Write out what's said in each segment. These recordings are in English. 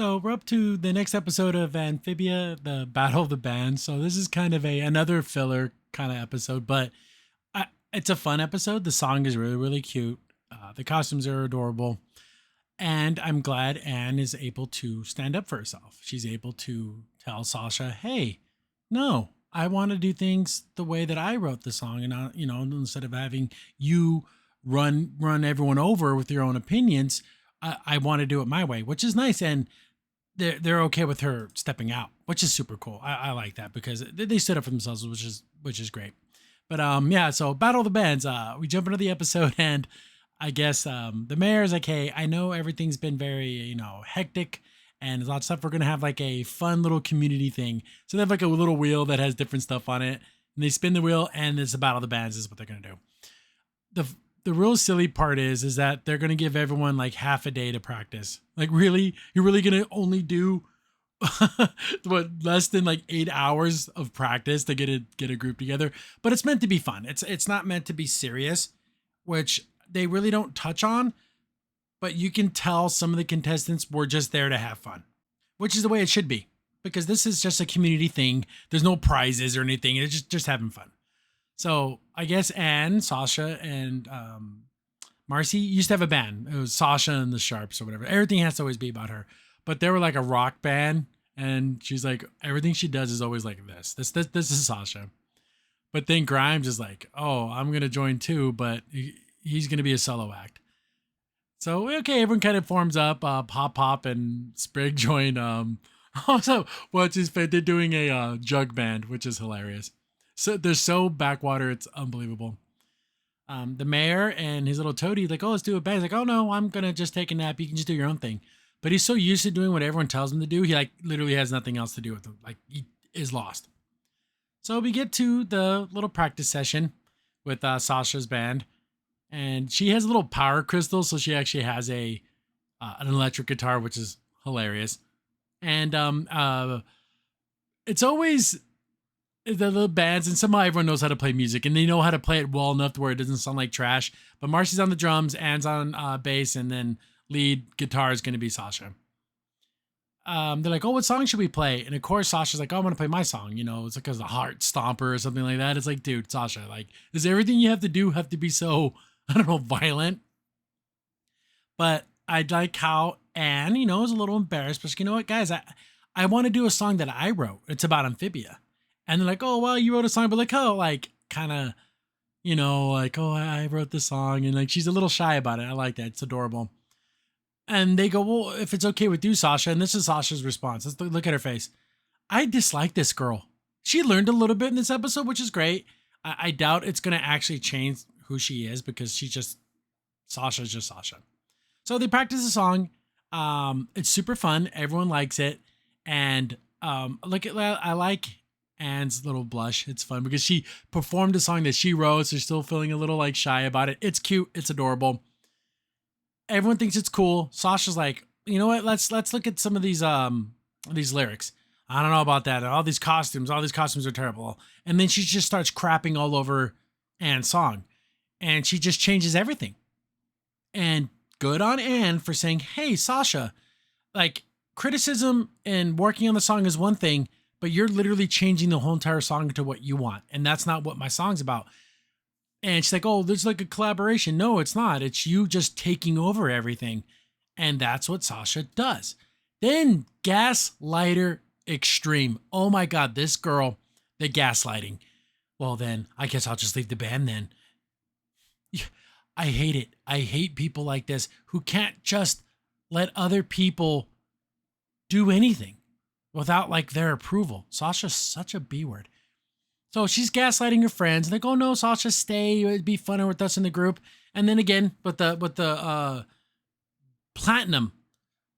So we're up to the next episode of Amphibia, the Battle of the Bands. So this is kind of another filler kind of episode, but it's a fun episode. The song is really, really cute. The costumes are adorable. And I'm glad Anne is able to stand up for herself. She's able to tell Sasha, hey, no, I want to do things the way that I wrote the song. And, instead of having you run everyone over with your own opinions, I want to do it my way, which is nice. And they're okay with her stepping out, which is super cool. I like that because they stood up for themselves, which is great. But yeah, so Battle of the Bands. We jump into the episode, and I guess the mayor is like, hey, I know everything's been very hectic, and there's a lot of stuff. We're gonna have like a fun little community thing. So they have like a little wheel that has different stuff on it, and they spin the wheel, and it's the Battle of the Bands is what they're gonna do. The real silly part is that they're gonna give everyone like half a day to practice. Like, really, you're really gonna only do what, less than like 8 hours of practice to get a group together? But it's meant to be fun. It's not meant to be serious, which they really don't touch on. But you can tell some of the contestants were just there to have fun, which is the way it should be, because this is just a community thing. There's no prizes or anything. It's just having fun. So I guess Anne, Sasha, and Marcy used to have a band. It was Sasha and the Sharps or whatever. Everything has to always be about her. But they were like a rock band, and she's like, everything she does is always like this. This is Sasha. But then Grimes is like, oh, I'm gonna join too, but he's gonna be a solo act. So okay, everyone kind of forms up. Pop and Sprig join. Also, they're doing a jug band, which is hilarious. So they're so backwater, it's unbelievable. The mayor and his little toady like, oh, let's do a band. He's like, oh no, I'm gonna just take a nap. You can just do your own thing. But he's so used to doing what everyone tells him to do, he like literally has nothing else to do with him. Like, he is lost. So we get to the little practice session with Sasha's band, and she has a little power crystal, so she actually has an electric guitar, which is hilarious. And it's always the little bands, and somehow everyone knows how to play music, and they know how to play it well enough to where it doesn't sound like trash. But Marcy's on the drums, Anne's on bass, and then lead guitar is going to be Sasha. They're like, oh, what song should we play? And of course, Sasha's like, oh, I'm going to play my song. It's like a heart stomper or something like that. It's like, dude, Sasha, like, does everything you have to do have to be so, I don't know, violent? But I like how Anne, is a little embarrassed, but you know what, guys, I want to do a song that I wrote. It's about Amphibia. And they're like, oh, well, you wrote a song, but like, oh, like, kind of, like, oh, I wrote this song. And like, she's a little shy about it. I like that. It's adorable. And they go, well, if it's okay with you, Sasha. And this is Sasha's response. Let's look at her face. I dislike this girl. She learned a little bit in this episode, which is great. I doubt it's going to actually change who she is, because Sasha's just Sasha. So they practice the song. It's super fun. Everyone likes it. And I like Anne's little blush. It's fun because she performed a song that she wrote, so she's still feeling a little like shy about it. It's cute. It's adorable. Everyone thinks it's cool. Sasha's like, you know what? Let's look at some of these lyrics. I don't know about that. All these costumes are terrible. And then she just starts crapping all over Anne's song, and she just changes everything. And good on Anne for saying, hey, Sasha, like, criticism and working on the song is one thing, but you're literally changing the whole entire song to what you want. And that's not what my song's about. And she's like, oh, there's like a collaboration. No, it's not. It's you just taking over everything. And that's what Sasha does. Then gaslighter extreme. Oh my God, this girl, the gaslighting. Well, then I guess I'll just leave the band then. I hate it. I hate people like this who can't just let other people do anything without like their approval. Sasha's such a B word. So she's gaslighting her friends. And they go, no, Sasha, stay. It'd be funner with us in the group. And then again, with the platinum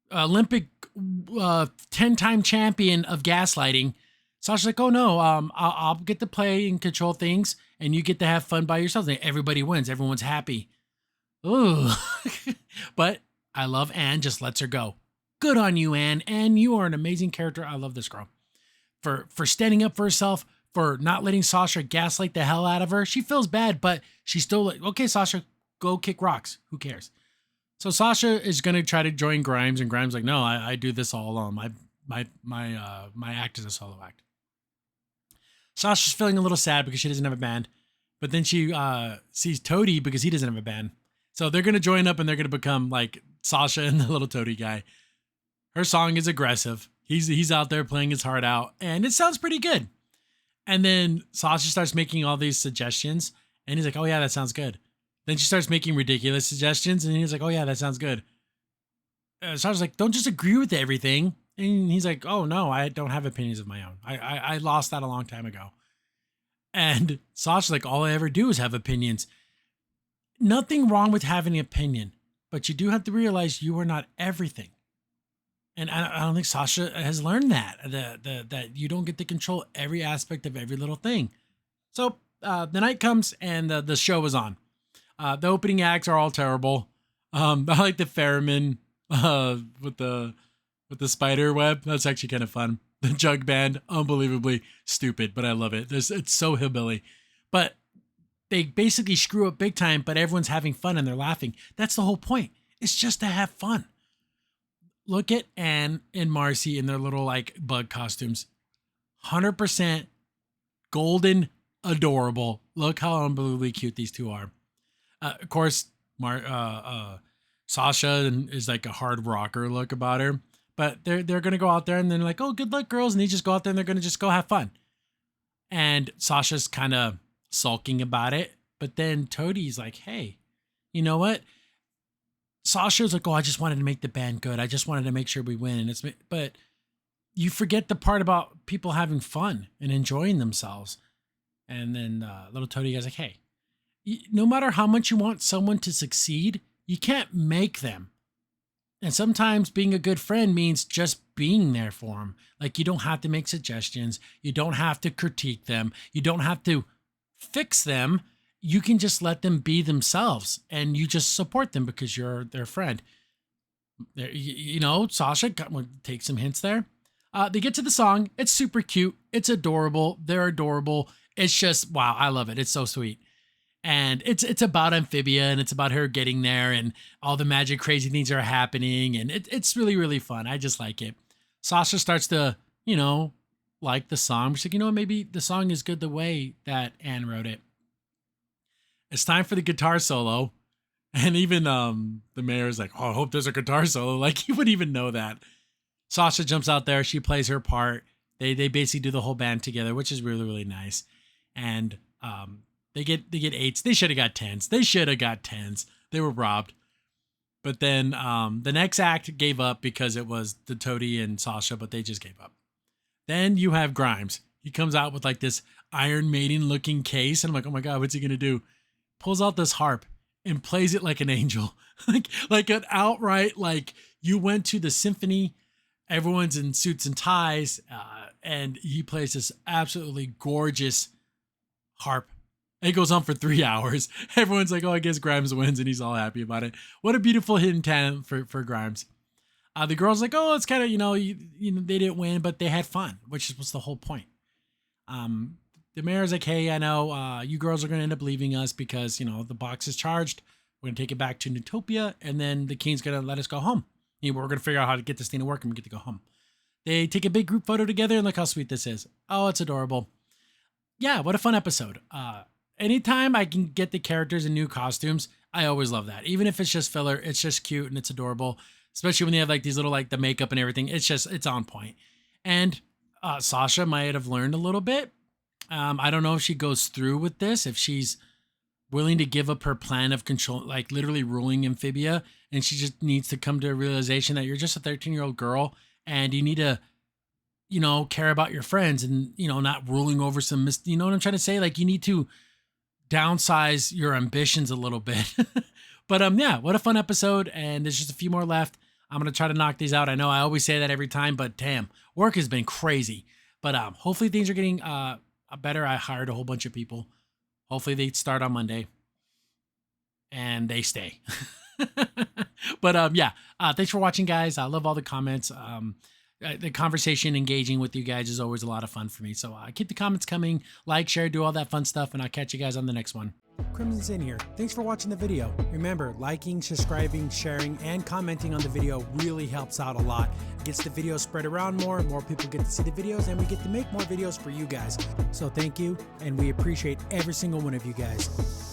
Olympic 10-time champion of gaslighting, Sasha's like, oh no, I'll get to play and control things, and you get to have fun by yourself. And everybody wins. Everyone's happy. Ooh. But I love Anne. Just lets her go. Good on you, Anne. Anne, you are an amazing character. I love this girl. For standing up for herself, for not letting Sasha gaslight the hell out of her. She feels bad, but she's still like, okay, Sasha, go kick rocks. Who cares? So Sasha is gonna try to join Grimes, and Grimes like, no, I do this all alone. My act is a solo act. Sasha's feeling a little sad because she doesn't have a band, but then she sees Toady because he doesn't have a band. So they're gonna join up and they're gonna become like Sasha and the little Toady guy. Her song is aggressive. He's out there playing his heart out, and it sounds pretty good. And then Sasha starts making all these suggestions, and he's like, "Oh yeah, that sounds good." Then she starts making ridiculous suggestions, and he's like, "Oh yeah, that sounds good." Sasha's like, "Don't just agree with everything." And he's like, "Oh no, I don't have opinions of my own. I lost that a long time ago." And Sasha's like, "All I ever do is have opinions." Nothing wrong with having an opinion, but you do have to realize you are not everything. And I don't think Sasha has learned that you don't get to control every aspect of every little thing. So the night comes and the show is on. The opening acts are all terrible. I like the Ferryman with the spider web. That's actually kind of fun. The jug band, unbelievably stupid, but I love it. It's so hillbilly. But they basically screw up big time, but everyone's having fun and they're laughing. That's the whole point. It's just to have fun. Look at Anne and Marcy in their little like bug costumes. 100% golden, adorable. Look how unbelievably cute these two are. Of course, Sasha is like a hard rocker look about her, but they're gonna go out there and then like, oh, good luck, girls, and they just go out there and they're gonna just go have fun. And Sasha's kind of sulking about it, but then Toadie's like, hey, you know what? Sasha's like, oh, I just wanted to make the band good. I just wanted to make sure we win. And but you forget the part about people having fun and enjoying themselves. And then little Toady guy's like, hey, no matter how much you want someone to succeed, you can't make them. And sometimes being a good friend means just being there for them. Like, you don't have to make suggestions. You don't have to critique them. You don't have to fix them. You can just let them be themselves and you just support them because you're their friend. You know, Sasha take some hints there. They get to the song. It's super cute. It's adorable. They're adorable. It's just, wow, I love it. It's so sweet. And it's about Amphibia and it's about her getting there and all the magic crazy things are happening. And it's really, really fun. I just like it. Sasha starts to, like the song. She's like, maybe the song is good the way that Anne wrote it. It's time for the guitar solo. And even the mayor's like, oh, I hope there's a guitar solo. Like, he wouldn't even know that. Sasha jumps out there. She plays her part. They basically do the whole band together, which is really, really nice. And they get 8s. They should have got 10s. They should have got 10s. They were robbed. But then the next act gave up because it was the Toady and Sasha, but they just gave up. Then you have Grimes. He comes out with like this Iron Maiden looking case. And I'm like, oh my God, what's he going to do? Pulls out this harp and plays it like an angel. like an outright, like you went to the symphony, everyone's in suits and ties, and he plays this absolutely gorgeous harp. It goes on for 3 hours. Everyone's like, oh, I guess Grimes wins, and he's all happy about it. What a beautiful hidden talent for Grimes. The girl's like, oh, it's kind of, they didn't win, but they had fun, which was the whole point. The mayor's like, hey, I know you girls are going to end up leaving us because, the box is charged. We're going to take it back to Newtopia, and then the king's going to let us go home. We're going to figure out how to get this thing to work, and we get to go home. They take a big group photo together, and look how sweet this is. Oh, it's adorable. Yeah, what a fun episode. Anytime I can get the characters in new costumes, I always love that. Even if it's just filler, it's just cute, and it's adorable. Especially when they have like these little, like the makeup and everything. It's on point. And Sasha might have learned a little bit. I don't know if she goes through with this, if she's willing to give up her plan of control, like literally ruling Amphibia, and she just needs to come to a realization that you're just a 13-year-old girl and you need to, care about your friends and, not ruling over some, you know what I'm trying to say? Like, you need to downsize your ambitions a little bit. But yeah, what a fun episode. And there's just a few more left. I'm going to try to knock these out. I know I always say that every time, but damn, work has been crazy. But hopefully things are getting better. I hired a whole bunch of people. Hopefully they start on Monday and they stay. But yeah, thanks for watching, guys. I love all the comments. The conversation, engaging with you guys is always a lot of fun for me. So keep the comments coming, like, share, do all that fun stuff, and I'll catch you guys on the next one. Crimson Sin here. Thanks for watching the video. Remember, liking, subscribing, sharing, and commenting on the video really helps out a lot. It gets the video spread around more people get to see the videos, and we get to make more videos for you guys. So thank you, and we appreciate every single one of you guys.